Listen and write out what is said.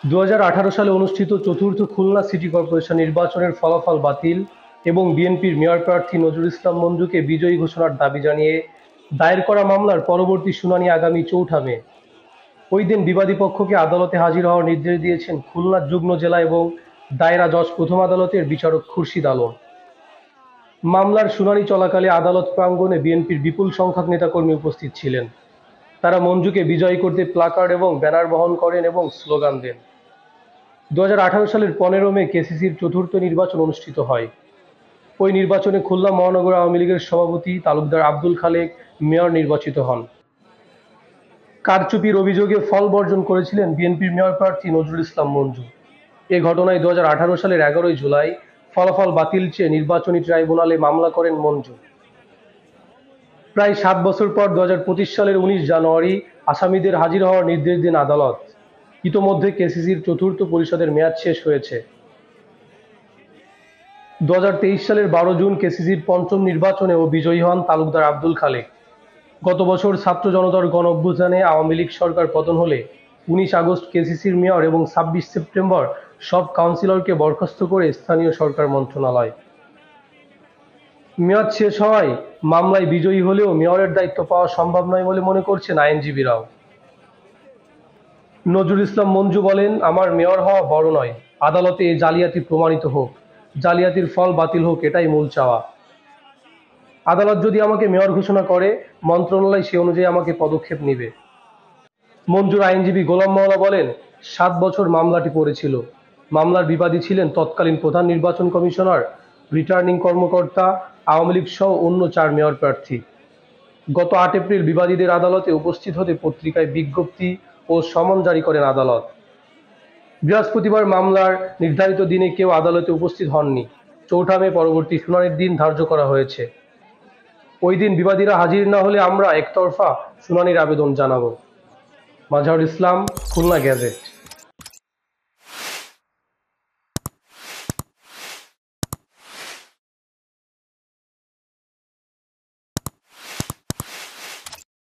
2018 সালে অনুষ্ঠিত চতুর্থ খুলনা সিটি কর্পোরেশন নির্বাচনের ফলাফল বাতিল এবং বিএনপির মেয়র প্রার্থী নজরুল ইসলাম মঞ্জুকে বিজয়ী ঘোষণার দাবি জানিয়ে দায়ের করা মামলার পরবর্তী শুনানি আগামী 4 মে। ওই দিন বিবাদী পক্ষকে আদালতে হাজির হওয়ার নির্দেশ দিয়েছেন খুলনা যুগ্ম জেলা এবং দায়রা জজ প্রথম আদালতের বিচারক খুরশিদ আলম। মামলার শুনানি চলাকালে আদালত প্রাঙ্গণে বিএনপির বিপুল সংখ্যক নেতাকর্মী উপস্থিত ছিলেন। তারা মঞ্জুকে বিজয়ী করতে প্লাকার্ড এবং ব্যানার বহন করেন এবং স্লোগান দেন। 2018 সালের 15 মে কেসিসির চতুর্থ নির্বাচন অনুষ্ঠিত হয়। ওই নির্বাচনে খুলনা মহানগর আওয়ামী লীগের সভাপতি তালুকদার আব্দুল খালেক মেয়র নির্বাচিত হন। কারচুপির অভিযোগে ফল বর্জন করেছিলেন বিএনপির মেয়র প্রার্থী নজরুল ইসলাম মঞ্জু। এ ঘটনায় 2018 সালের 11 জুলাই ফলাফল বাতিল চেয়ে নির্বাচনী ট্রাইব্যুনালে মামলা করেন মঞ্জু। প্রায় 7 বছর পর 2025 সালের 19 জানুয়ারি আসামিদের হাজির হওয়ার নির্দেশ দেন আদালত। ইতোমধ্যে কেসিসির চতুর্থ পরিষদের মেয়াদ শেষ হয়েছে। 2023 সালের 12 জুন কেসিসির পঞ্চম নির্বাচনেও বিজয়ী হন তালুকদার আব্দুল খালেক। গত বছর ছাত্র জনতার গণ অভ্যুত্থানে আওয়ামী লীগ সরকার পতন হলে 19 আগস্ট কেসিসির মেয়র এবং 26 সেপ্টেম্বর সব কাউন্সিলরকে বরখাস্ত করে স্থানীয় সরকার মন্ত্রণালয়। মেয়াদ শেষ হওয়ায় মামলায় বিজয়ী হলেও মেয়রের দায়িত্ব পাওয়া সম্ভব নয় বলে মনে করছেন আইনজীবীরাও। নজরুল ইসলাম মঞ্জু বলেন, আমার মেয়র হওয়া বড় নয়, আদালতে এই জালিয়াতি প্রমাণিত হোক, জালিয়াতির ফল বাতিল হোক, এটাই মূল চাওয়া। আদালত যদি আমাকে মেয়র ঘোষণা করে, মন্ত্রণালয় সে অনুযায়ী আমাকে পদক্ষেপ নিবে। মঞ্জুর আইনজীবী গোলাম মাওলা বলেন, 7 বছর মামলাটি পড়েছিল। মামলার বিবাদী ছিলেন তৎকালীন প্রধান নির্বাচন কমিশনার, রিটার্নিং কর্মকর্তা, আওয়ামী লীগ সহ অন্য 4 মেয়র প্রার্থী। গত 8 এপ্রিল বিবাদীদের আদালতে উপস্থিত হতে পত্রিকায় বিজ্ঞপ্তি ও সমন জারি করেন আদালত। বৃহস্পতিবার মামলার নির্ধারিত দিনে কেউ আদালতে উপস্থিত হননি। 4 মে পরবর্তী শুনানির দিন ধার্য করা হয়েছে। ওই দিন বিবাদীরা হাজির না হলে আমরা একতরফা শুনানির আবেদন জানাব। মাজহারুল ইসলাম, খুলনা গেজেট।